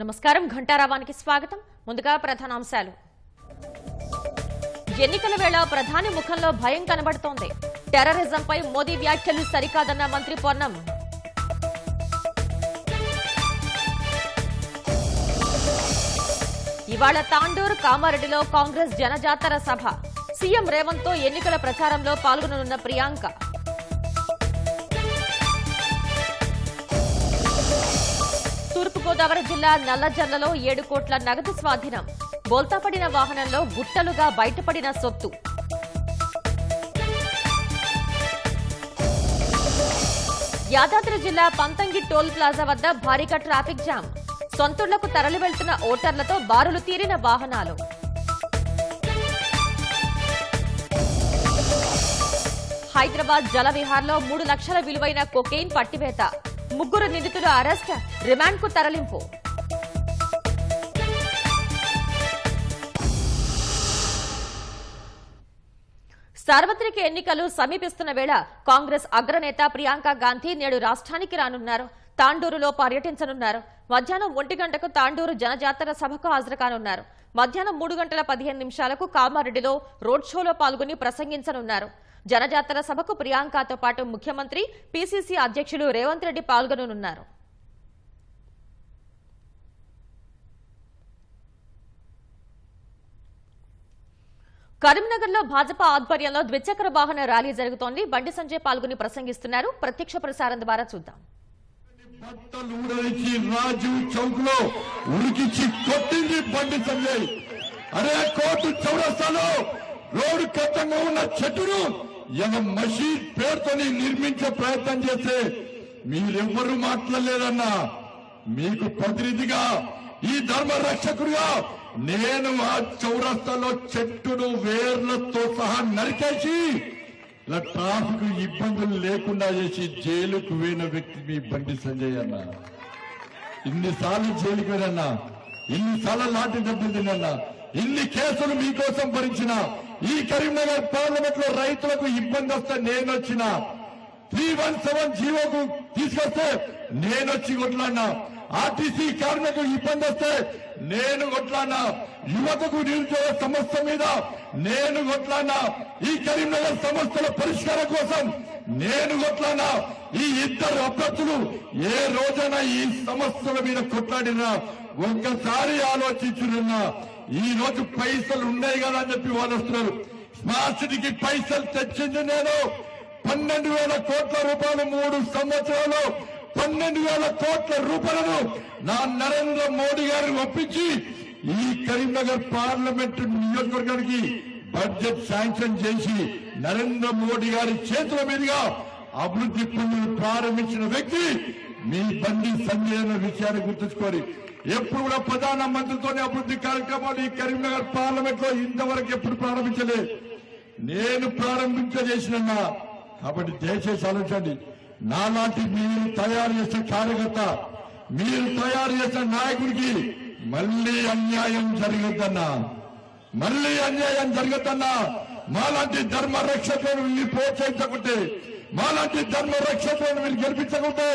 నమస్కారం ఘంటారావానికి స్వాగతం. ముందుగా ప్రధానాంశాలు. ఎన్నికల వేళ ప్రధాని ముఖంలో భయం కనబడుతోంది. టెర్రరిజంపై మోదీ వ్యాఖ్యలు సరికాదన్న మంత్రి పొన్నం. ఇవాళ తాండూరు కామారెడ్డిలో కాంగ్రెస్ జనజాతర సభ. సీఎం రేవంత్ తో ఎన్నికల ప్రచారంలో పాల్గొననున్న ప్రియాంక. తూర్పుగోదావరి జిల్లా నల్లజర్లలో 7 కోట్ల నగదు స్వాధీనం. బోల్తాపడిన వాహనంలో గుట్టలుగా బయటపడిన సొత్తు. యాదాద్రి జిల్లా పంతంగి టోల్ ప్లాజా వద్ద భారీగా ట్రాఫిక్ జామ్. సొంతూళ్లకు తరలి వెళ్తున్న ఓటర్లతో బారులు తీరిన వాహనాలు. హైదరాబాద్ జలవిహార్లో 3 లక్షల విలువైన కొకెయిన్ పట్టివేత. 3 నిందితులు అరెస్ట్, రిమాండ్ కు తరలింపు. సార్వత్రిక ఎన్నికలు సమీపిస్తున్న వేళ కాంగ్రెస్ అగ్రనేత ప్రియాంక గాంధీ నేడు రాష్ట్రానికి రానున్నారు. తాండూరులో పర్యటించనున్నారు. మధ్యాహ్నం 1 గంటకు తాండూరు జనజాతర సభకు హాజరు కానున్నారు. మధ్యాహ్నం 3 గంటల 15 నిమిషాలకు కామారెడ్డిలో రోడ్ షోలో పాల్గొని ప్రసంగించనున్నారు. జనజాతర సభకు ప్రియాంకతో పాటు ముఖ్యమంత్రి, పీసీసీ అధ్యక్షులు రేవంత్ రెడ్డి పాల్గొననున్నారు. కరీంనగర్ లో భాజపా ఆధ్వర్యంలో ద్విచక్ర వాహన ర్యాలీ జరుగుతోంది. బండి సంజయ్ పాల్గొని ప్రసంగిస్తున్నారు. ప్రత్యక్ష ప్రసారం ద్వారా చూద్దాం. రాజు చౌక్ లో ఉరికిచ్చి కొట్టింది బండి సంజయ్. అరే కోర్టు చౌరస్తాలో రోడ్డు కట్టంగా ఉన్న చెట్టును మసీద్ పేరుతో నిర్మించే ప్రయత్నం చేస్తే మీరెవ్వరూ మాట్లాడలేదన్నా. మీకు ప్రతినిధిగా, ఈ ధర్మ రక్షకుడిగా నేను ఆ చౌరస్తాలో చెట్టును వేర్లతో సహా నరికేసి ఇలా ట్రాఫిక్ ఇబ్బందులు లేకుండా చేసి జైలుకు పోయిన వ్యక్తి మీ బండి సంజయ్ అన్న. ఇన్నిసార్లు జైలుకు పోయినన్నా, ఇన్నిసార్లు లాఠీ దెబ్బలు తిన్నా, ఇన్ని కేసులు మీకోసం భరించిన, ఈ కరీంనగర్ పార్లమెంట్ లో రైతులకు ఇబ్బంది వస్తే నేనొచ్చిన, 317 జీవోకు తీసుకొస్తే నేనొచ్చి కొట్లాడినా, ఆర్టీసీ కార్మికులకు ఇబ్బంది వస్తే నేను కొట్లాడినా, యువతకు నిరుద్యోగ సమస్య మీద నేను కొట్లాడినా, ఈ కరీంనగర్ సమస్యల పరిష్కారం కోసం నేను కొట్లాడినా. ఈ ఇద్దరు అభ్యర్థులు ఏ రోజైనా ఈ సమస్యల మీద కొట్లాడినా ఒక్కసారి ఆలోచించున్నా. ఈ రోజు పైసలు ఉన్నాయి కదా అని చెప్పి వాళ్ళు వస్తున్నారు. స్మార్ట్ సిటీకి పైసలు తెచ్చింది నేను. 12,000 కోట్ల రూపాయలు 3 సంవత్సరాలు, 12,000 కోట్ల రూపాయలను నా నరేంద్ర మోడీ గారిని ఒప్పించి ఈ కరీంనగర్ పార్లమెంటు నియోజకవర్గానికి బడ్జెట్ శాంక్షన్ చేసి నరేంద్ర మోడీ గారి చేతుల మీదుగా అభివృద్ధి పనులు ప్రారంభించిన వ్యక్తి మీ బండి సంజయ్ అనే విషయాన్ని గుర్తుంచుకోవాలి. ఎప్పుడు కూడా ప్రధానమంత్రితోనే అభివృద్ధి కార్యక్రమాలు ఈ కరీంనగర్ పార్లమెంట్ లో ఇంతవరకు ఎప్పుడు ప్రారంభించలే, నేను ప్రారంభించజేసినన్నా. కాబట్టి దయచేసి ఆలోచించండి. నాలాంటి మీరు తయారు చేసే కార్యకర్త, మీరు తయారు చేసే నాయకుడికి మళ్లీ అన్యాయం జరగద్దన్నా, మళ్లీ అన్యాయం జరగద్దన్నా. మాలాంటి ధర్మ రక్షకులను మీరు ప్రోత్సహించకుంటే, మాలాంటి ధర్మ రక్షకులను మీరు గెలిపించకుంటే,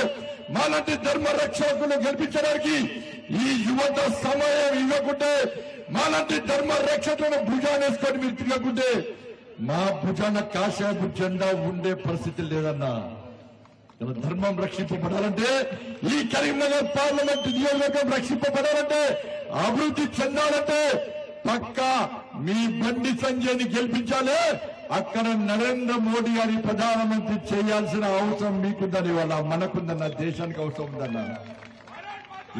మాలాంటి ధర్మ రక్షకులను గెలిపించడానికి ఈ యువత సమయం ఇవ్వకుంటే, మాలాంటి ధర్మ రక్షకులను భుజానేసుకొని మీరు తిరగకుంటే మా భుజాన కాషాయపు జెండా ఉండే పరిస్థితి లేదన్నా. ధర్మం రక్షింపబడాలంటే, ఈ కరీంనగర్ పార్లమెంట్ నియోజకవర్గం రక్షింపబడాలంటే, అభివృద్ధి చెందాలంటే పక్కా మీ బండి సంజయ్ని గెలిపించాలి. అక్కడ నరేంద్ర మోడీ గారి ప్రధానమంత్రి చేయాల్సిన అవసరం మీకుందని, వాళ్ళ మనకుందన్న, దేశానికి అవసరం ఉందన్నా.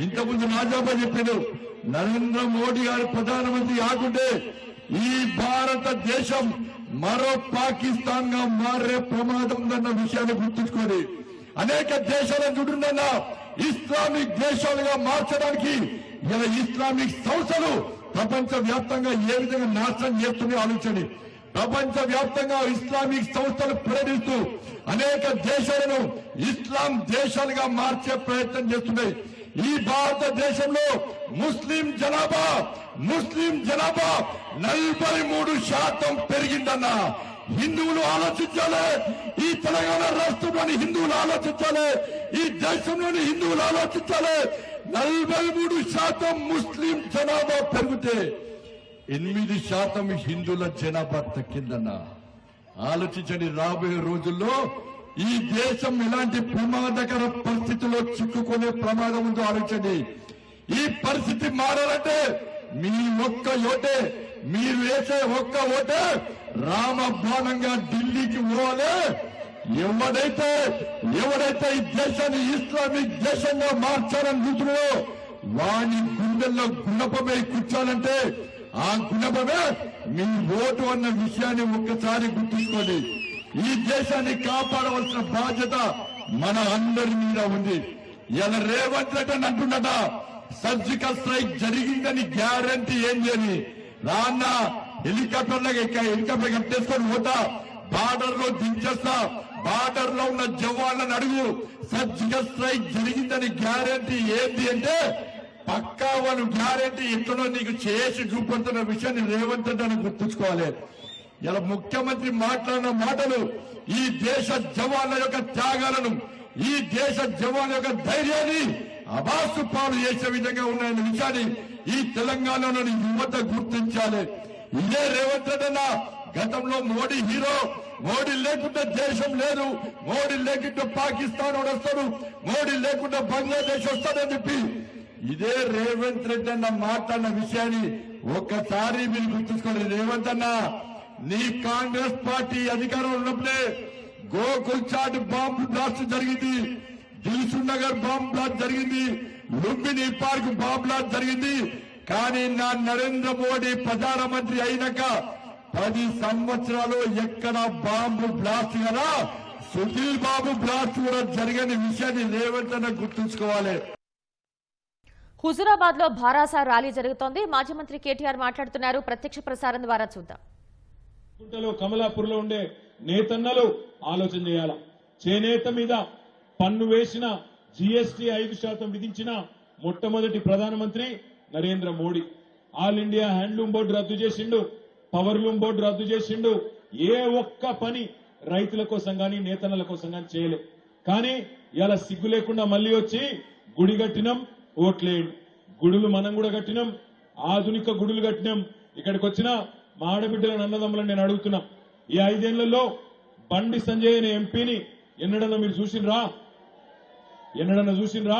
ఇంతకుముందు రాజాబా చెప్పాడు, నరేంద్ర మోడీ గారు ప్రధానమంత్రి కాకుంటే ఈ భారతదేశం మరో పాకిస్తాన్ గా మారే ప్రమాదం ఉందన్న విషయాన్ని గుర్తుంచుకోండి. అనేక దేశాల చుట్టూన్న ఇస్లామిక్ దేశాలుగా మార్చడానికి ఇలా ఇస్లామిక్ సంస్థలు ప్రపంచ వ్యాప్తంగా ఏ విధంగా నాశనం చేస్తున్నాయో ఆలోచండి. ప్రపంచ వ్యాప్తంగా ఇస్లామిక్ సంస్థలు ప్రేరిస్తూ అనేక దేశాలను ఇస్లాం దేశాలుగా మార్చే ప్రయత్నం చేస్తున్నాయి. ఈ భారతదేశంలో ముస్లిం జనాభా 43% పెరిగిందన్నా. హిందువులు ఆలోచించాలి, ఈ తెలంగాణ రాష్ట్రంలోని హిందువులు ఆలోచించాలి, ఈ దేశంలోని హిందువులు ఆలోచించాలి. 43% ముస్లిం జనాభా పెరిగితే 8% హిందువుల జనాభా తగ్గిందన్న. ఆలోచించండి, రాబోయే రోజుల్లో ఈ దేశం ఎలాంటి ప్రమాదకర పరిస్థితుల్లో చిక్కుకునే ప్రమాదం ఉందో ఆలోచించండి. ఈ పరిస్థితి మారాలంటే మీ ఒక్క ఓటే, మీరు వేసే ఒక్క ఓటే రామబాణంగా ఢిల్లీకి పోవాలి. ఎవడైతే ఈ దేశాన్ని ఇస్లామిక్ దేశంగా మార్చాలని చూస్తున్నాడో వాని గుండెల్లో గుణపమే కూర్చోాలంటే ఆ గుణపమే మీ ఓటు అన్న విషయాన్ని ఒక్కసారి గుర్తుంచుకోండి. ఈ దేశాన్ని కాపాడవలసిన బాధ్యత మన అందరి మీద ఉంది. ఇలా రేవంత్ రెడ్డి అని అంటున్నట సర్జికల్ స్ట్రైక్ జరిగిందని గ్యారంటీ ఏంది అని రాన్న హెలికాప్టర్ కట్టేసుకొని పోతా, బార్డర్ లో దించేస్తా, బార్డర్ లో ఉన్న జవాన్లను అడుగు సర్జికల్ స్ట్రైక్ జరిగిందని గ్యారంటీ ఏంది అంటే పక్కా వాళ్ళు గ్యారంటీ ఎట్లనో నీకు చేసి చూపుతున్న విషయాన్ని రేవంత్ రెడ్డి అని గుర్తుంచుకోవాలి. ఇలా ముఖ్యమంత్రి మాట్లాడిన మాటలు ఈ దేశ జవాన్ల యొక్క త్యాగాలను, ఈ దేశ జవాన్ల యొక్క ధైర్యాన్ని అబాసు పాలు చేసే విధంగా ఉన్నాయన్న విషయాన్ని ఈ తెలంగాణలోని యువత గుర్తించాలి. ఇదే రేవంత్ రెడ్డి అన్న గతంలో మోడీ హీరో, మోడీ లేకుండా దేశం లేదు, మోడీ లేకుండా పాకిస్తాన్ వస్తాడు, మోడీ లేకుండా బంగ్లాదేశ్ వస్తాడని చెప్పి ఇదే రేవంత్ రెడ్డి అన్న మాట్లాడిన విషయాన్ని ఒక్కసారి మీరు గుర్తుంచుకోండి. రేవంత్ అన్న, నీ కాంగ్రెస్ పార్టీ అధికారంలో ఉన్నప్పుడే గోకుల్ చాట్ బాంబు బ్లాస్ట్ జరిగింది, దిల్సుఖ్ నగర్ బాంబు బ్లాస్ట్ జరిగింది, లుంబిని పార్క్ బాంబు బ్లాస్ట్ జరిగింది. కానీ నా నరేంద్ర మోడీ ప్రధానమంత్రి అయినాక 10 సంవత్సరాలు ఎక్కడ బాంబు బ్లాస్ట్ కదా, సుధీర్ బాబు బ్లాస్ట్ కూడా జరగని విషయాన్ని రేవంత్ అన్న గుర్తుంచుకోవాలి. హుజూరాబాద్ లో భారాస ర్యాలీ జరుగుతోంది. మాజీ మంత్రి కేటీఆర్ మాట్లాడుతున్నారు. ప్రత్యక్ష ప్రసారం ద్వారా చూద్దాం. కమలాపూర్ లో ఉండే నేతన్నలు ఆలోచన చేయాల. చేనేత మీద పన్ను వేసిన, జీఎస్టీ 5% విధించిన మొట్టమొదటి ప్రధానమంత్రి Narendra Modi. All India handloom board రద్దు చేసిండు, పవర్లూమ్ బోర్డు రద్దు చేసిండు. ఏ ఒక్క పని రైతుల కోసం గాని నేతన్నల కోసం గాని చేయలే. కానీ ఇలా సిగ్గు లేకుండా మళ్లీ వచ్చి గుడి కట్టినాం, ఓట్లేయండి. గుడులు మనం కూడా కట్టినాం, ఆధునిక గుడులు కట్టినాం. ఇక్కడికి వచ్చిన మా ఆడబిడ్డలను అన్నదమ్ములను నేను అడుగుతున్నా, ఈ 5 ఏళ్లలో బండి సంజయ్ అనే ఎంపీని ఎన్నడన్నా మీరు చూసిండ్రా? ఎన్నడన్నా చూసిండ్రా?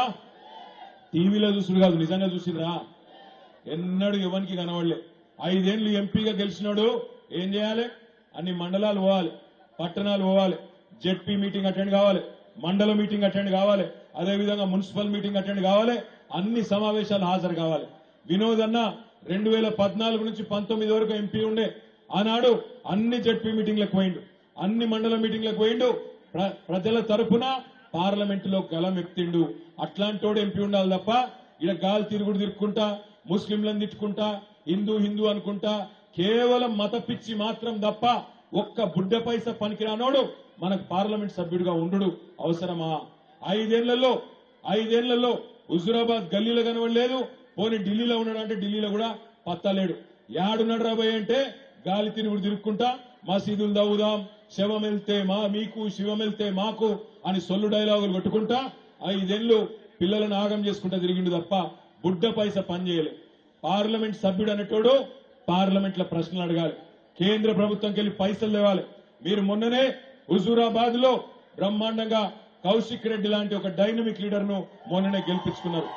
టీవీలో చూసుడు కాదు, నిజంగా చూసిండ్రా? ఎన్నడూ ఎవరికి కనబడలే. 5 ఏళ్లు ఎంపీగా గెలిచినాడు. ఏం చేయాలి? అన్ని మండలాలు పోవాలి, పట్టణాలు పోవాలి, జెడ్పీ మీటింగ్ అటెండ్ కావాలి, మండల మీటింగ్ అటెండ్ కావాలి, అదేవిధంగా మున్సిపల్ మీటింగ్ అటెండ్ కావాలి, అన్ని సమావేశాలు హాజరు కావాలి. వినోద్ అన్న 2014 నుంచి 19 వరకు ఎంపీ ఉండే. ఆనాడు అన్ని జెడ్పీ మీటింగ్లకు పోయిండు, అన్ని మండల మీటింగ్లకు పోయిండు. ప్రజల తరపున పార్లమెంటులో గలం ఎత్తిండు. అట్లాంటోడు ఎంపీ ఉండాలి తప్ప ఇలా గాలి తిరుగుడు తిరుక్కుంటా, ముస్లింలను తిట్టుకుంటా, హిందూ హిందూ అనుకుంటా కేవలం మత పిచ్చి మాత్రం తప్ప ఒక్క బుడ్డ పైస పనికిరానోడు మనకు పార్లమెంట్ సభ్యుడిగా ఉండు అవసరమా? 5 ఏళ్లలో హుజూరాబాద్ గల్లీలో కనబడలేదు. పోనీ ఢిల్లీలో ఉన్నాడు అంటే ఢిల్లీలో కూడా పత్తలేడు. యాడున్నాడు రాబోయే అంటే గాలి తిరుగుడు తిరుక్కుంటా మసీదులు దవ్వుదాం, శవం వెళ్తే మీకు, శివం వెళ్తే మాకు అని సొల్లు డైలాగులు కొట్టుకుంటా 5 ఏళ్లు పిల్లలను ఆగం చేసుకుంటా తిరిగిండు తప్ప బుడ్డ పైస పని చేయలే. పార్లమెంట్ సభ్యుడు అనేటోడు పార్లమెంట్ లో ప్రశ్నలు అడగాలి, కేంద్ర ప్రభుత్వంకి వెళ్లి పైసలు లేవాలి. మీరు మొన్ననే హుజూరాబాద్ లో బ్రహ్మాండంగా కౌశిక్ రెడ్డి లాంటి ఒక డైనమిక్ లీడర్ ను మొన్ననే గెలిపించుకున్నారు.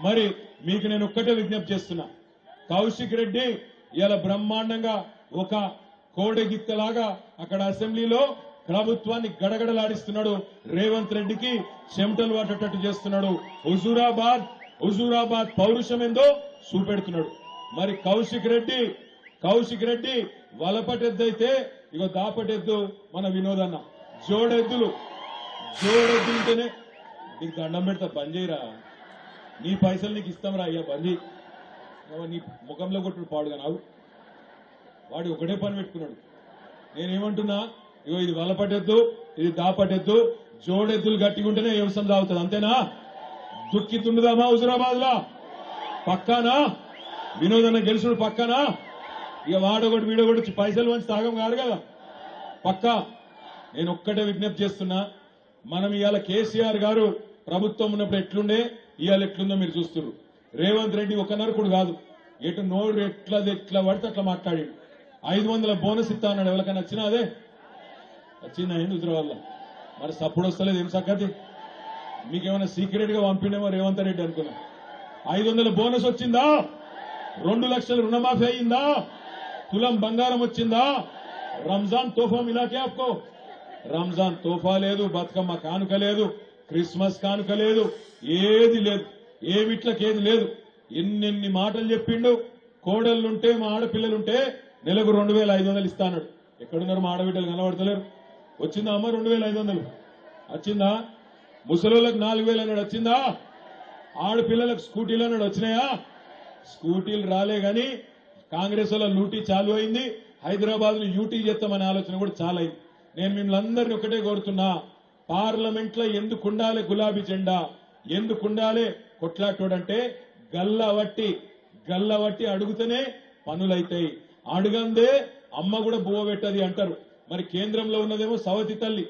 మరి మీకు నేను ఒక్కటే విజ్ఞప్తి చేస్తున్నా, కౌశిక్ రెడ్డి ఇలా బ్రహ్మాండంగా ఒక కోడెగిత్తలాగా అక్కడ అసెంబ్లీలో ప్రభుత్వాన్ని గడగడలాడిస్తున్నాడు. రేవంత్ రెడ్డికి చెమటలు పట్టేటట్టు చేస్తున్నాడు. హుజూరాబాద్ పౌరుషం ఏందో చూపెడుతున్నాడు. మరి కౌశిక్ రెడ్డి వలపటెద్దైతే ఇగో దాపటెద్దు మన వినోదన్న. జోడెద్దులుంటేనే నీకు దండం పెడతా, బంద్ చేయరా, నీ పైసలు నీకు ఇస్తాం రా అయ్యా, బందీ. నీ ముఖంలో కొట్టుడు పాడుగా నావు. వాడు ఒకటే పని పెట్టుకున్నాడు. నేనేమంటున్నా, ఇగో ఇది వలపటెద్దు, ఇది దాపటెద్దు, జోడెద్దులు గట్టిగా ఉంటేనే వ్యవసాయం తాగుతుంది, అంతేనా? దుక్కి తుండుదామా హుజూరాబాద్ లా? పక్కానా? వినోదన్న గెలుచుడు పక్కానా? ఇక వాడొకటి వీడొకటి పైసలు మంచి తాగం కాదు కదా, పక్కా. నేను ఒక్కటే విజ్ఞప్తి చేస్తున్నా, మనం ఇవాళ కేసీఆర్ గారు ప్రభుత్వం ఉన్నప్పుడు ఎట్లుండే, ఇవాళ ఎట్లుందో మీరు చూస్తున్నారు. రేవంత్ రెడ్డి ఒక నరకుడు కాదు, ఎటు నోడు ఎట్లా పడితే అట్లా మాట్లాడి 500 బోనస్ ఇస్తా అన్నాడు. ఎవరికైనా వచ్చినా అదే వచ్చిందా ఏంటి హుజరాబాద్లో? మరి సప్పుడు వస్తలేదు ఏం సంగతి? మీకేమైనా సీక్రెట్ గా పంపిండేమో రేవంత్ రెడ్డి అనుకున్నా. 500 బోనస్ వచ్చిందా? 2 లక్షల రుణమాఫీ అయిందా? తులం బంగారం వచ్చిందా? రంజాన్ తోఫా మిలాకే ఆప్కో? రంజాన్ తోఫా లేదు, బతుకమ్మ కానుక లేదు, క్రిస్మస్ కానుక లేదు, ఏది లేదు, ఏమిట్లకేది లేదు. ఎన్నెన్ని మాటలు చెప్పిండు. కోడళ్లుంటే మా ఆడపిల్లలుంటే నెలకు 2500 ఇస్తాడు. ఎక్కడున్నారు మా ఆడబిడ్డలు? కనబడతలేరు. వచ్చిందా అమ్మ 2500? వచ్చిందా? ముసలోళ్ళకి 4000 అన్నాడు, వచ్చిందా? ఆడపిల్లలకు స్కూటీలు అన్నాడు, వచ్చినాయా? స్కూటీలు రాలే గాని కాంగ్రెస్ వాళ్ళ లూటీ చాలు అయింది. హైదరాబాద్ లో యూటీ చేస్తామనే ఆలోచన కూడా చాలా అయింది. నేను మిమ్మల్ని అందరినీ ఒకటే కోరుతున్నా, పార్లమెంట్ లో ఎందుకు ఉండాలి గులాబీ జెండా? ఎందుకు ఉండాలి కొట్లాటోడంటే గల్లవట్టి అడుగుతూనే పనులైతాయి. అడుగందే అమ్మ కూడా బువ్వ పెట్టది అంటారు. మరి కేంద్రంలో ఉన్నదేమో సవతి తల్లి.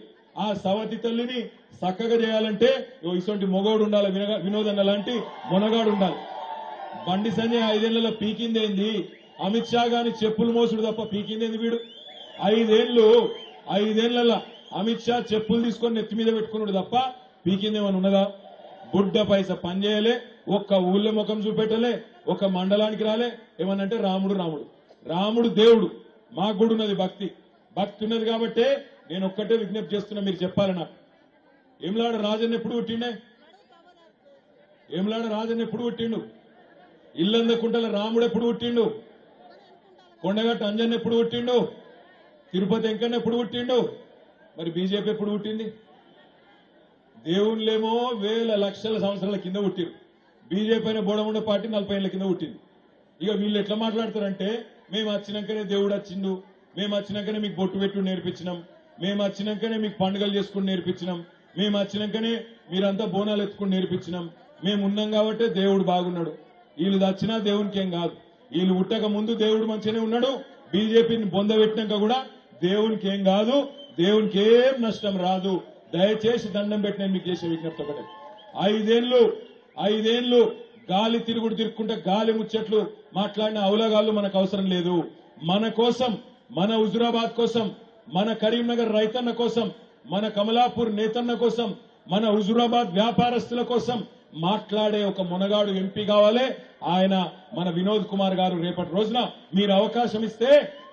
ఆ సవతి తల్లిని చక్కగా చేయాలంటే ఇటువంటి మొగోడు ఉండాలి, వినోదన్న లాంటి మొనగాడు ఉండాలి. బండి సంజయ్ 5 ఏళ్లలో పీకిందేంది? అమిత్ షా గాని చెప్పులు మోసుడు తప్ప పీకిందేంది వీడు? 5 ఏళ్లలో అమిత్ షా చెప్పులు తీసుకొని నెత్తి మీద పెట్టుకున్నాడు తప్ప పీకిందేమని ఉన్నదా? బుడ్డ పైస పనిచేయలే, ఒక్క ఊళ్ళో ముఖం చూపెట్టలే, ఒక మండలానికి రాలే. ఏమనంటే రాముడు దేవుడు. మాకు కూడా ఉన్నది భక్తి ఉన్నది కాబట్టే నేను ఒక్కటే విజ్ఞప్తి చేస్తున్నా, మీరు చెప్పాలి నాకు. ఏమలాడ రాజన్న ఎప్పుడు పుట్టిండే? ఏమలాడ రాజన్న ఎప్పుడు పుట్టిండు? ఇల్లందకుంటల రాముడు ఎప్పుడు పుట్టిండు? కొండగట్ట అంజన్ ఎప్పుడు పుట్టిండు? తిరుపతి వెంకన్న ఎప్పుడు పుట్టిండు? మరి బీజేపీ ఎప్పుడు పుట్టింది? దేవుళ్ళేమో వేల లక్షల సంవత్సరాల కింద పుట్టిరు. బీజేపీ అయిన బోడముండ పార్టీ 40 ఏళ్ల కింద పుట్టింది. ఇక వీళ్ళు ఎట్లా మాట్లాడతారంటే, మేము వచ్చినాకనే దేవుడు వచ్చిండు, మేము వచ్చినాకనే మీకు బొట్టు పెట్టు నేర్పించినాం, మేము వచ్చినాకనే మీకు పండుగలు చేసుకుని నేర్పించినాం, మేము వచ్చినాకనే మీరంతా బోనాలు ఎత్తుకుని నేర్పించినాం, మేము ఉన్నాం కాబట్టి దేవుడు బాగున్నాడు. వీళ్ళు వచ్చినా దేవునికి ఏం కాదు. వీళ్ళు పుట్టక ముందు దేవుడు మంచిగానే ఉన్నాడు. బీజేపీని బొందబెట్టినాక కూడా దేవునికి ఏం కాదు, దేవునికి ఏం నష్టం రాదు. దయచేసి దండం పెట్టిన మీకు చేసే విజ్ఞప్తి ఒకటే, 5 ఏళ్లు గాలి తిరుగుకుంటే గాలి ముచ్చట్లు మాట్లాడిన అవలగాళ్ళు మనకు అవసరం లేదు. మన కోసం, మన హుజురాబాద్ కోసం, మన కరీంనగర్ రైతన్న కోసం, మన కమలాపూర్ నేతన్న కోసం, మన హుజురాబాద్ వ్యాపారస్తుల కోసం మాట్లాడే ఒక మునగాడు ఎంపీ కావాలి. ఆయన మన వినోద్ కుమార్ గారు. రేపటి రోజున మీరు అవకాశం ఇస్తే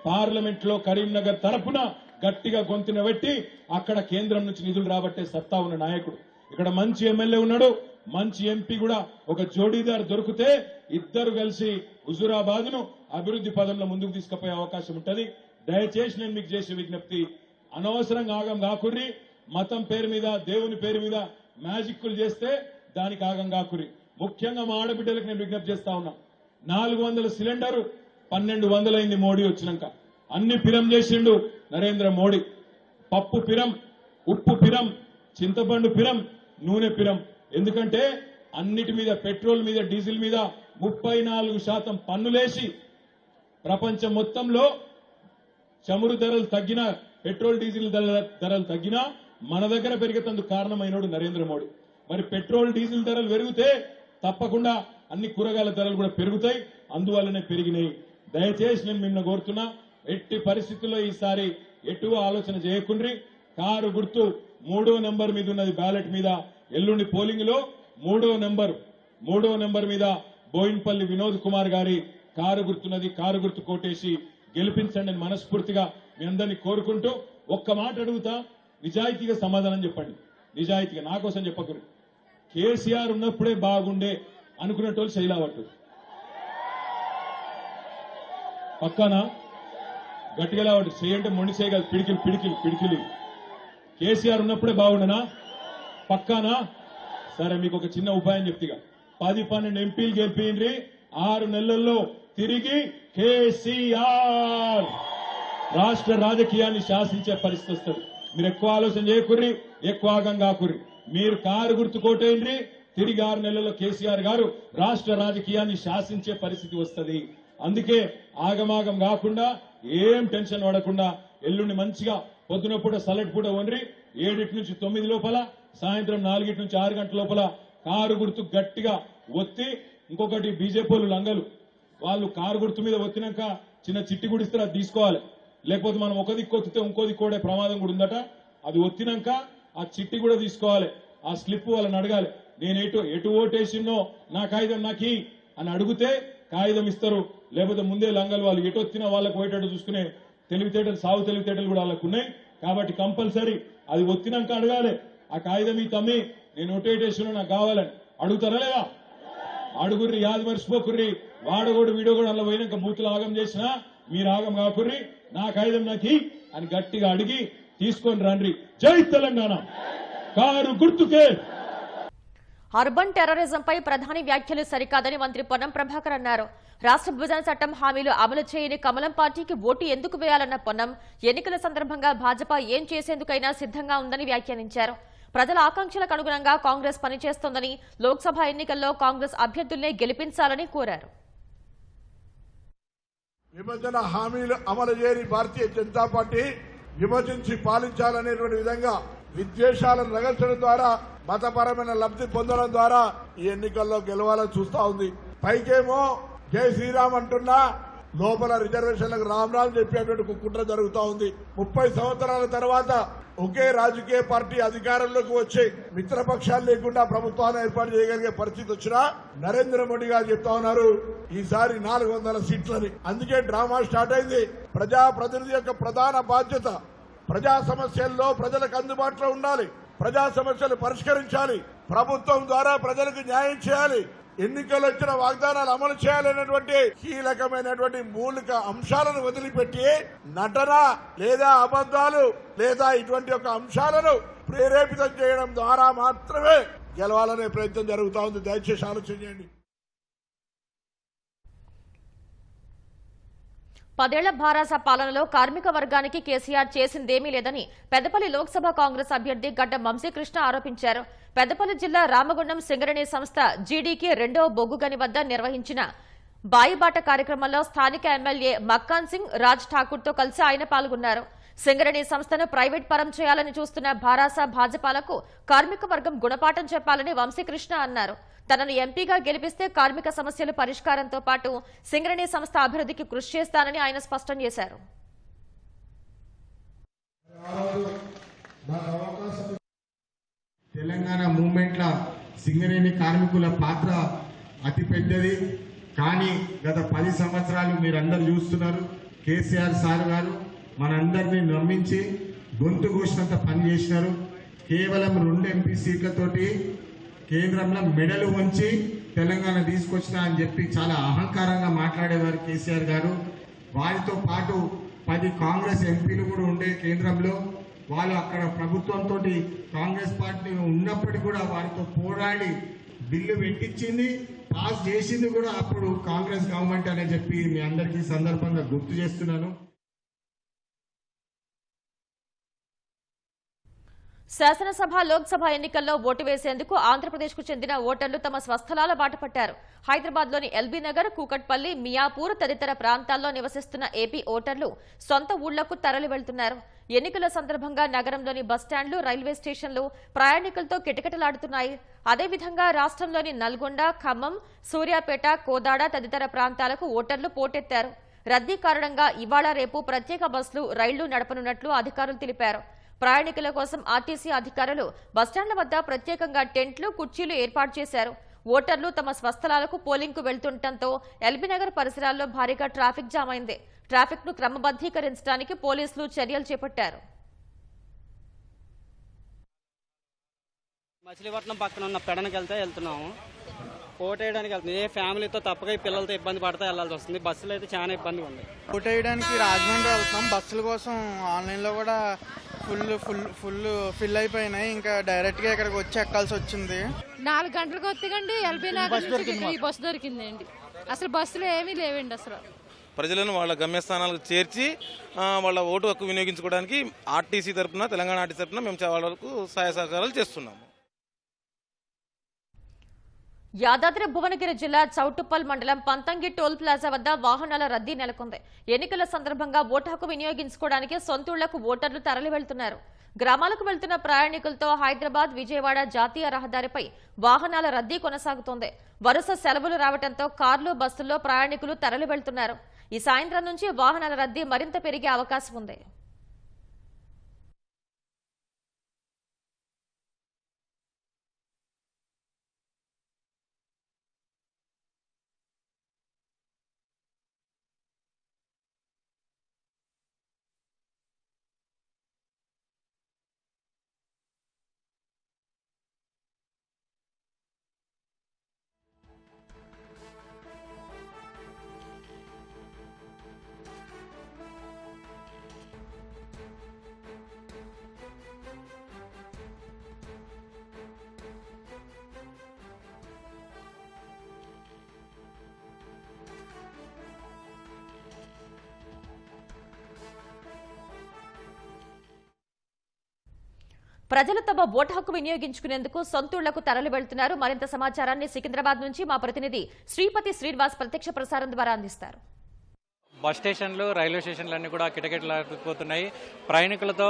పార్లమెంట్ లో కరీంనగర్ తరపున గట్టిగా గొంతున పెట్టి అక్కడ కేంద్రం నుంచి నిధులు రాబట్టే సత్తా ఉన్న నాయకుడు. ఇక్కడ మంచి ఎమ్మెల్యే ఉన్నాడు, మంచి ఎంపీ కూడా. ఒక జోడీదారు దొరికితే ఇద్దరు కలిసి హుజురాబాద్ ను అభివృద్ధి పదంలో ముందుకు తీసుకుపోయే అవకాశం ఉంటది. దయచేసి నేను మీకు చేసే విజ్ఞప్తి, అనవసరంగా ఆగం కాకుర్రి. మతం పేరు మీద, దేవుని పేరు మీద మ్యాజిక్లు చేస్తే దానికి ఆగం కాకుర్రి. ముఖ్యంగా మా ఆడబిడ్డలకు నేను విజ్ఞప్తి చేస్తా ఉన్నా, 400 సిలిండరు 1200 అయింది మోడీ వచ్చినాక. అన్ని పిరం చేసిండు నరేంద్ర మోడీ. పప్పు పిరం, ఉప్పు పిరం, చింతపండు పిరం, నూనె పిరం. ఎందుకంటే అన్నిటి మీద, పెట్రోల్ మీద, డీజిల్ మీద 34% పన్నులేసి ప్రపంచం మొత్తంలో చమురు ధరలు తగ్గినా, పెట్రోల్ డీజిల్ ధరలు తగ్గినా మన దగ్గర పెరిగేందుకు కారణమైనోడు నరేంద్ర మోడీ. మరి పెట్రోల్ డీజిల్ ధరలు పెరిగితే తప్పకుండా అన్ని కూరగాయల ధరలు కూడా పెరుగుతాయి. అందువల్లనే పెరిగినాయి. దయచేసి నేను నిన్న కోరుతున్నా, ఎట్టి పరిస్థితుల్లో ఈసారి ఎటు ఆలోచన చేయకుండ్రి. కారు గుర్తు 3వ నెంబర్ మీద ఉన్నది బ్యాలెట్ మీద. ఎల్లుండి పోలింగ్ లో 3వ నెంబర్ మీద బోయిన్పల్లి వినోద్ కుమార్ గారి కారు గుర్తున్నది. కారు గుర్తు కోటేసి గెలిపించండి అని మనస్ఫూర్తిగా మీ అందరినీ కోరుకుంటూ ఒక్క మాట అడుగుతా, నిజాయితీగా సమాధానం చెప్పండి. నిజాయితీగా, నా కోసం చెప్పకూడదు. కేసీఆర్ ఉన్నప్పుడే బాగుండే అనుకునేటోళ్ళు శైలావట్టు పక్కన గట్టిగా లావట్టు చేయంటే మొండి చేయగలదు. పిడికిలి కేసీఆర్ ఉన్నప్పుడే బాగుండనా? పక్కానా? సరే, మీకు ఒక చిన్న ఉపాయం చెప్తిగా. 10-12 ఎంపీలు గెలిపిండ్రి, 6 నెలల్లో తిరిగి కేసీఆర్ రాష్ట్ర రాజకీయాన్ని శాసించే పరిస్థితి వస్తుంది. మీరు ఎక్కువ ఆలోచన చేయకుర్రి, ఎక్కువ ఆగం కాకుర్రి. మీరు కారు గుర్తు కోటేయండి, తిరిగి 6 నెలల్లో కేసీఆర్ గారు రాష్ట్ర రాజకీయాన్ని శాసించే పరిస్థితి వస్తుంది. అందుకే ఆగమాగం కాకుండా, ఏం టెన్షన్ పడకుండా ఎల్లుండి మంచిగా పొద్దున పూట సలడ్ పూట వండ్రి 7 నుంచి 9 లోపల, సాయంత్రం 4 నుంచి 6 గంటల లోపల కారు గుర్తు గట్టిగా ఒత్తి, ఇంకొకటి బీజేపీ లంగలు వాళ్ళు కారు గుర్తు మీద ఒత్తినాక చిన్న చిట్టి కూడా ఇస్తారు, అది తీసుకోవాలి. లేకపోతే మనం ఒక దిక్కు ఒత్తితే ఇంకో దిక్కు కూడా ప్రమాదం కూడా ఉందట. అది ఒత్తినాక ఆ చిట్టి కూడా తీసుకోవాలి, ఆ స్లిప్ వాళ్ళని అడగాలి. నేను ఎటు ఓటేసినో నా కాగితం నాకి అని అడిగితే కాగితం ఇస్తారు. లేకపోతే ముందే లంగలు వాళ్ళు ఎటు వచ్చినా వాళ్ళకు పోయేటట్టు చూసుకునే తెలివితేటలు, సాగు తెలివితేటలు కూడా వాళ్ళకు ఉన్నాయి. కాబట్టి కంపల్సరీ అది ఒత్తినాక అడగాలి. ఆ కాగితం ఈ తమ్మి నేను ఒటేటేసినో నాకు కావాలని అడుగుతారా లేదా? అడుగుర్రి, యాది మర్చిపోకుర్రి. వాడగోడు వీడోగోడు అలా పోయినాక బూతులు ఆగం చేసినా మీరు ఆగం కాకుర్రి. నా కాగితం నాకి అని గట్టిగా అడిగి తీసుకొని రండి. జై తెలంగాణ. కారు గుర్తుకే. అర్బన్ టెర్రరిజంపై ప్రధాని వ్యాఖ్యలు సరికాదని మంత్రి పొన్నం ప్రభాకర్ అన్నారు. రాష్ట్ర విభజన చట్టం హామీలు అమలు చేయని కమలం పార్టీకి ఓటు ఎందుకు వేయాలన్న పొన్నం ఎన్నికల సందర్భంగా భాజపా ఏం చేసేందుకైనా సిద్ధంగా ఉందని వ్యాఖ్యానించారు. ప్రజల ఆకాంక్షలకు అనుగుణంగా కాంగ్రెస్ పనిచేస్తోందని, లోక్సభ ఎన్నికల్లో కాంగ్రెస్ అభ్యర్థుల్నే గెలిపించాలని కోరారు. విభజన హామీలు అమలు చేయని భారతీయ జనతా పార్టీ విభజించి పాలించాలనేటువంటి విధంగా విద్వేషాలను రగల్చడం ద్వారా, మతపరమైన లబ్ధి పొందడం ద్వారా ఈ ఎన్నికల్లో గెలవాలని చూస్తా ఉంది. పైకేమో జై శ్రీరామ్ అంటున్నా లోపల రిజర్వేషన్లకు రామ్ రామ్ చెప్పేటువంటి కుట్ర జరుగుతా ఉంది. 30 సంవత్సరాల తర్వాత ఒకే రాజకీయ పార్టీ అధికారంలోకి వచ్చి మిత్రపక్షాలు లేకుండా ప్రభుత్వాన్ని ఏర్పాటు చేయగలిగే పరిస్థితి వచ్చినా నరేంద్ర మోడీ గారు చెప్తా ఉన్నారు ఈసారి 400 సీట్లని. అందుకే డ్రామా స్టార్ట్ అయింది. ప్రజాప్రతినిధి యొక్క ప్రధాన బాధ్యత ప్రజా సమస్యల్లో ప్రజలకు అందుబాటులో ఉండాలి, ప్రజా సమస్యలు పరిష్కరించాలి, ప్రభుత్వం ద్వారా ప్రజలకు న్యాయం చేయాలి, ఎన్నికలు వచ్చిన వాగ్దానాలు అమలు చేయాలనేటువంటి కీలకమైనటువంటి మూలిక అంశాలను వదిలిపెట్టి నటన లేదా అబద్దాలు లేదా ఇటువంటి ఒక అంశాలను ప్రేరేపితం చేయడం ద్వారా మాత్రమే గెలవాలనే ప్రయత్నం జరుగుతా ఉంది. దయచేసి ఆలోచన చేయండి. 10 ఏళ్ల భారాస పాలనలో కార్మిక వర్గానికి కేసీఆర్ చేసిందేమీ లేదని పెద్దపల్లి లోక్సభ కాంగ్రెస్ అభ్యర్థి గడ్డం వంశీకృష్ణ ఆరోపించారు. పెద్దపల్లి జిల్లా రామగుండం సింగరేణి సంస్థ జీడీకి 2వ బొగ్గుగని వద్ద నిర్వహించిన బాయిబాట కార్యక్రమంలో స్థానిక ఎమ్మెల్యే మక్కాన్ సింగ్ రాజ్ ఠాకూర్ తో కలిసి ఆయన పాల్గొన్నారు. సింగరేణి సంస్థను ప్రైవేట్ పరం చేయాలని చూస్తున్న భారాస భాజపాలకు కార్మిక వర్గం గుణపాఠం చెప్పాలని వంశీకృష్ణ అన్నారు. తనను ఎంపీగా గెలిపిస్తే కార్మిక సమస్యల పరిష్కారంతో పాటు సింగరేణి సంస్థ అభివృద్ధికి కృషి చేస్తానని ఆయన స్పష్టం చేశారు. తెలంగాణ మూవ్మెంట్ల సింగరేణి కార్మికుల పాత్ర అతి పెద్దది. కానీ గత 10 సంవత్సరాలు మీరందరూ చూస్తున్నారు, కేసీఆర్ సార్ గారు మనందరినీ నమ్మించి గొంతు ఘోషణంత పనిచేసినారు. కేవలం 2 ఎంపీ సీట్లతోటి కేంద్రంలో మెడలు వంచి తెలంగాణ తీసుకొచ్చినా అని చెప్పి చాలా అహంకారంగా మాట్లాడేవారు కేసీఆర్ గారు. వారితో పాటు 10 కాంగ్రెస్ ఎంపీలు కూడా ఉండే కేంద్రంలో. వాళ్ళు అక్కడ ప్రభుత్వంతో కాంగ్రెస్ పార్టీ ఉన్నప్పటికీ కూడా వారితో పోరాడి బిల్లు పెట్టించింది, పాస్ చేసింది కూడా అప్పుడు కాంగ్రెస్ గవర్నమెంట్ అని చెప్పి మీ అందరికీ సందర్భంగా గుర్తు చేస్తున్నాను. శాసనసభ, లోక్సభ ఎన్నికల్లో ఓటు వేసేందుకు ఆంధ్రప్రదేశ్కు చెందిన ఓటర్లు తమ స్వస్థలాల బాట పట్టారు. హైదరాబాద్లోని ఎల్బీ నగర్, కూకట్పల్లి, మియాపూర్ తదితర ప్రాంతాల్లో నివసిస్తున్న ఏపీ ఓటర్లు సొంత ఊళ్లకు తరలి వెళ్తున్నారు. ఎన్నికల సందర్భంగా నగరంలోని బస్టాండ్లు, రైల్వే స్టేషన్లు ప్రయాణికులతో కిటకిటలాడుతున్నాయి. అదేవిధంగా రాష్ట్రంలోని నల్గొండ, ఖమ్మం, సూర్యాపేట, కోదాడ తదితర ప్రాంతాలకు ఓటర్లు పోటెత్తారు. రద్దీ కారణంగా ఇవాళ రేపు ప్రత్యేక బస్సులు, రైళ్లు నడపనున్నట్లు అధికారులు తెలిపారు. ప్రయాణికుల కోసం ఆర్టీసీ అధికారులు బస్టాండ్ల వద్ద ప్రత్యేకంగా టెంట్లు, కుర్చీలు ఏర్పాటు చేశారు. ఓటర్లు తమ స్వస్థలాలకు పోలింగ్ కు వెళ్తుండటంతో ఎల్బీనగర్ పరిసరాల్లో భారీగా ట్రాఫిక్ జామ్ అయింది. ట్రాఫిక్ ను క్రమబద్దీకరించడానికి పోలీసులు చర్యలు చేపట్టారు. మచిలీపట్నం పక్కన ఉన్న పెడనకి వెళ్తున్నాము. ఓటేయడానికి వెళ్తుంది. ఏ ఫ్యామిలీతో తప్పగా పిల్లలతో ఇబ్బంది పడితే వెళ్లాల్సి వస్తుంది. బస్సులు అయితే చాలా ఇబ్బందిగా ఉంది. ఓటేయడానికి రాజమండ్రి వెళ్తున్నాం. బస్సుల కోసం ఆన్లైన్లో కూడా ఫుల్ ఫిల్ అయిపోయినాయి. ఇంకా డైరెక్ట్గా ఇక్కడికి వచ్చి ఎక్కాల్సి వచ్చింది. 4 గంటలకు వస్తేకండి ఎల్బీ నగర్ ఈ బస్సు దొరికిందండి. అసలు బస్సులు ఏమీ లేవండి. అసలు ప్రజలను వాళ్ళ గమ్యస్థానాలకు చేర్చి వాళ్ళ ఓటు హక్కు వినియోగించుకోవడానికి ఆర్టీసీ తరఫున, తెలంగాణ ఆర్టీసీ తరఫున మేము వాళ్ళకు సహాయ సహకారాలు చేస్తున్నాము. యాదాద్రి భువనగిరి జిల్లా చౌటుప్పల్ మండలం పంతంగి టోల్ ప్లాజా వద్ద వాహనాల రద్దీ నెలకొంది. ఎన్నికల సందర్భంగా ఓటు హక్కు వినియోగించుకోవడానికి సొంతూళ్లకు ఓటర్లు తరలి వెళ్తున్నారు. గ్రామాలకు వెళ్తున్న ప్రయాణికులతో హైదరాబాద్ విజయవాడ జాతీయ రహదారిపై వాహనాల రద్దీ కొనసాగుతోంది. వరుస సెలవులు రావడంతో కార్లు బస్సుల్లో ప్రయాణికులు తరలి వెళ్తున్నారు. ఈ సాయంత్రం నుంచి వాహనాల రద్దీ మరింత పెరిగే అవకాశం ఉంది. ప్రజలు తమ ఓటు హక్కు వినియోగించుకునేందుకు సొంతూళ్లకు తరలి వెళ్తున్నారు. మరింత సమాచారాన్ని సికింద్రాబాద్ నుంచి మా ప్రతినిధి శ్రీపతి శ్రీనివాస్ ప్రత్యక్ష ప్రసారం ద్వారా అందిస్తారు. బస్ స్టేషన్లు, రైల్వే స్టేషన్లు అన్ని కూడా కిటకిటలాడిపోతున్నాయి. ప్రయాణికులతో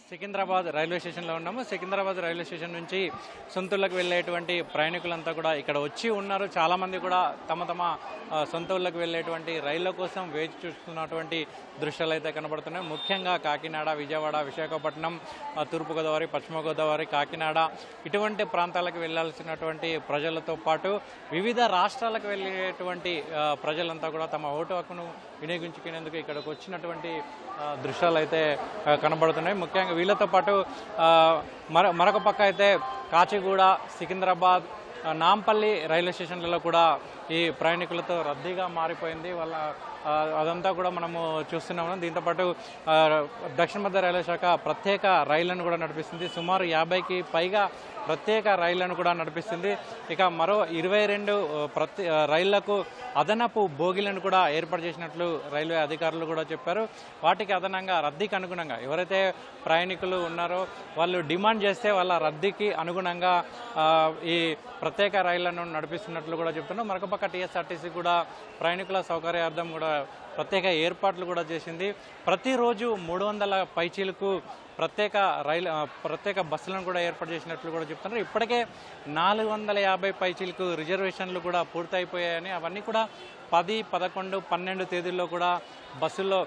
సికింద్రాబాద్ రైల్వే స్టేషన్లో ఉన్నాము. సికింద్రాబాద్ రైల్వే స్టేషన్ నుంచి సొంతూళ్ళకు వెళ్ళేటువంటి ప్రయాణికులంతా కూడా ఇక్కడ వచ్చి ఉన్నారు. చాలామంది కూడా తమ తమ సొంత ఊళ్ళకు వెళ్ళేటువంటి రైళ్ల కోసం వేచి చూస్తున్నటువంటి దృశ్యాలు అయితే కనబడుతున్నాయి. ముఖ్యంగా కాకినాడ, విజయవాడ, విశాఖపట్నం, తూర్పుగోదావరి, పశ్చిమ గోదావరి, కాకినాడ ఇటువంటి ప్రాంతాలకు వెళ్లాల్సినటువంటి ప్రజలతో పాటు వివిధ రాష్ట్రాలకు వెళ్ళేటువంటి ప్రజలంతా కూడా తమ ఓటు హక్కును వినియోగించుకునేందుకు ఇక్కడికి వచ్చినటువంటి దృశ్యాలు అయితే కనబడుతున్నాయి. ముఖ్యంగా వీళ్ళతో పాటు మరొక పక్క అయితే కాచిగూడ, సికింద్రాబాద్, నాంపల్లి రైల్వే స్టేషన్లలో కూడా ఈ ప్రయాణికులతో రద్దీగా మారిపోయింది. వాళ్ళ అదంతా కూడా మనము చూస్తున్నాము. దీంతోపాటు దక్షిణ మధ్య రైల్వే శాఖ ప్రత్యేక రైళ్లను కూడా నడిపిస్తుంది. సుమారు 50కి పైగా ప్రత్యేక రైళ్లను కూడా నడిపిస్తుంది. ఇక మరో 22 రైళ్లకు అదనపు బోగీలను కూడా ఏర్పాటు చేసినట్లు రైల్వే అధికారులు కూడా చెప్పారు. వాటికి అదనంగా రద్దీకి అనుగుణంగా ఎవరైతే ప్రయాణికులు ఉన్నారో వాళ్ళు డిమాండ్ చేస్తే వాళ్ళ రద్దీకి అనుగుణంగా ఈ ప్రత్యేక రైళ్లను నడిపిస్తున్నట్లు కూడా చెప్తున్నారు. మరొక పక్క టీఎస్ఆర్టీసీ కూడా ప్రయాణికుల సౌకర్యార్థం కూడా ప్రత్యేక ఏర్పాట్లు కూడా చేసింది. ప్రతిరోజు 300 పైచీలకు ప్రత్యేక బస్సులను కూడా ఏర్పాటు చేసినట్లు కూడా చెప్తున్నారు. ఇప్పటికే 450 పైచీలకు రిజర్వేషన్లు కూడా పూర్తయిపోయాయని, అవన్నీ కూడా 10, 11, 12 తేదీల్లో కూడా బస్సుల్లో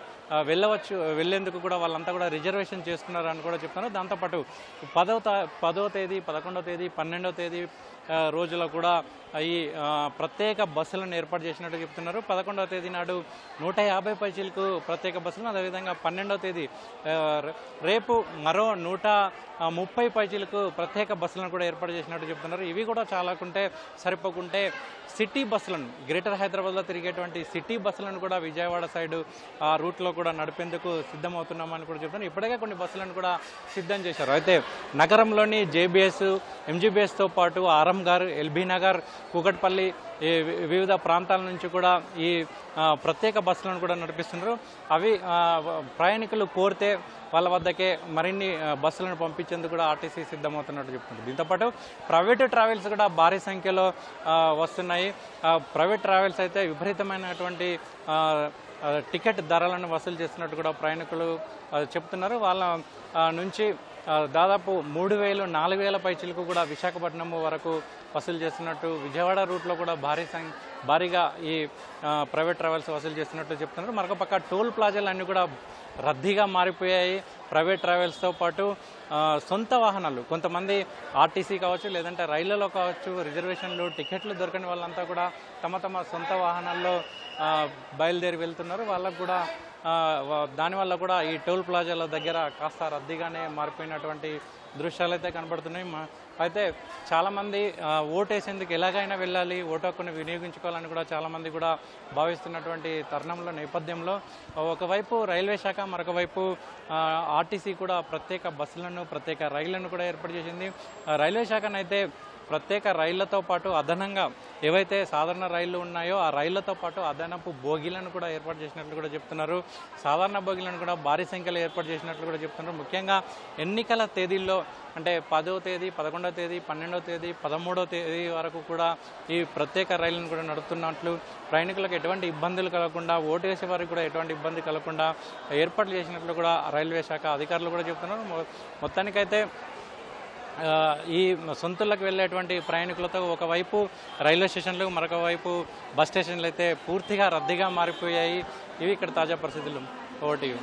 వెళ్లేందుకు కూడా వాళ్ళంతా కూడా రిజర్వేషన్ చేసుకున్నారు అని కూడా చెప్తున్నారు. దాంతోపాటు 10వ తేదీ, 11వ తేదీ, 12వ తేదీ రోజులో కూడా ఈ ప్రత్యేక బస్సులను ఏర్పాటు చేసినట్టు చెప్తున్నారు. 11వ తేదీ నాడు 150 పైచీలకు ప్రత్యేక బస్సులను, అదేవిధంగా 12వ తేదీ రేపు మరో 130 పైచీలకు ప్రత్యేక బస్సులను కూడా ఏర్పాటు చేసినట్టు చెప్తున్నారు. ఇవి కూడా చాలాకుంటే సరిపోకుంటే సిటీ బస్సులను, గ్రేటర్ హైదరాబాద్లో తిరిగేటువంటి సిటీ బస్సులను కూడా విజయవాడ సైడ్ ఆ రూట్లో కూడా నడిపేందుకు సిద్ధమవుతున్నామని కూడా చెప్తున్నారు. ఇప్పటికే కొన్ని బస్సులను కూడా సిద్ధం చేశారు. అయితే నగరంలోని జేబీఎస్, ఎంజీబీఎస్తో పాటు ఆరంఘర్, ఎల్బీ నగర్, కూకట్పల్లి వివిధ ప్రాంతాల నుంచి కూడా ఈ ప్రత్యేక బస్సులను కూడా నడిపిస్తున్నారు. అవి ప్రయాణికులు కోరితే వాళ్ళ వద్దకే మరిన్ని బస్సులను పంపించేందుకు కూడా ఆర్టీసీ సిద్ధమవుతున్నట్టు చెప్తున్నారు. దీంతోపాటు ప్రైవేటు ట్రావెల్స్ కూడా భారీ సంఖ్యలో వస్తున్నాయి. ప్రైవేట్ ట్రావెల్స్ అయితే విపరీతమైనటువంటి టికెట్ ధరలను వసూలు చేస్తున్నట్టు కూడా ప్రయాణికులు చెప్తున్నారు. వాళ్ళ నుంచి దాదాపు 3,000, 4,000 పైచీలకు కూడా విశాఖపట్నం వరకు వసూలు చేస్తున్నట్టు, విజయవాడ రూట్లో కూడా భారీగా ఈ ప్రైవేట్ ట్రావెల్స్ వసూలు చేస్తున్నట్టు చెప్తున్నారు. మరొక పక్క టోల్ ప్లాజాలు అన్నీ కూడా రద్దీగా మారిపోయాయి. ప్రైవేట్ ట్రావెల్స్తో పాటు సొంత వాహనాలు, కొంతమంది ఆర్టీసీ కావచ్చు, లేదంటే రైళ్లలో కావచ్చు, రిజర్వేషన్లు, టికెట్లు దొరకని వాళ్ళంతా కూడా తమ తమ సొంత వాహనాల్లో బయలుదేరి వెళ్తున్నారు. వాళ్ళకు కూడా దానివల్ల కూడా ఈ టోల్ ప్లాజాల దగ్గర కాస్త రద్దీగానే మారిపోయినటువంటి దృశ్యాలు అయితే కనబడుతున్నాయి. అయితే చాలామంది ఓటేసేందుకు ఎలాగైనా వెళ్ళాలి, ఓటు హక్కును వినియోగించుకోవాలని కూడా చాలామంది కూడా భావిస్తున్నటువంటి తరుణంలో నేపథ్యంలో ఒకవైపు రైల్వే శాఖ, మరొక వైపు ఆర్టీసీ కూడా ప్రత్యేక బస్సులను, ప్రత్యేక రైళ్లను కూడా ఏర్పాటు చేసింది. రైల్వే శాఖనైతే ప్రత్యేక రైళ్లతో పాటు అదనంగా ఏవైతే సాధారణ రైళ్లు ఉన్నాయో ఆ రైళ్లతో పాటు అదనపు బోగీలను కూడా ఏర్పాటు చేసినట్లు కూడా చెప్తున్నారు. సాధారణ బోగీలను కూడా భారీ సంఖ్యలో ఏర్పాటు చేసినట్లు కూడా చెప్తున్నారు. ముఖ్యంగా ఎన్నికల తేదీల్లో అంటే 10వ తేదీ, 11వ తేదీ, 12వ తేదీ, 13వ తేదీ వరకు కూడా ఈ ప్రత్యేక రైళ్లను కూడా నడుపుతున్నట్లు, ప్రయాణికులకు ఎటువంటి ఇబ్బందులు కలగకుండా, ఓటు వేసే వారికి కూడా ఎటువంటి ఇబ్బంది కలగకుండా ఏర్పాట్లు చేసినట్లు కూడా రైల్వే శాఖ అధికారులు కూడా చెప్తున్నారు. మొత్తానికైతే ఈ సొంతలకు వెళ్ళేటువంటి ప్రయాణికులతో ఒకవైపు రైల్వే స్టేషన్లు, మరొక వైపు బస్ స్టేషన్లు అయితే పూర్తిగా రద్దీగా మారిపోయాయి. ఇవి ఇక్కడ తాజా పరిస్థితులు. ఓటీవీ.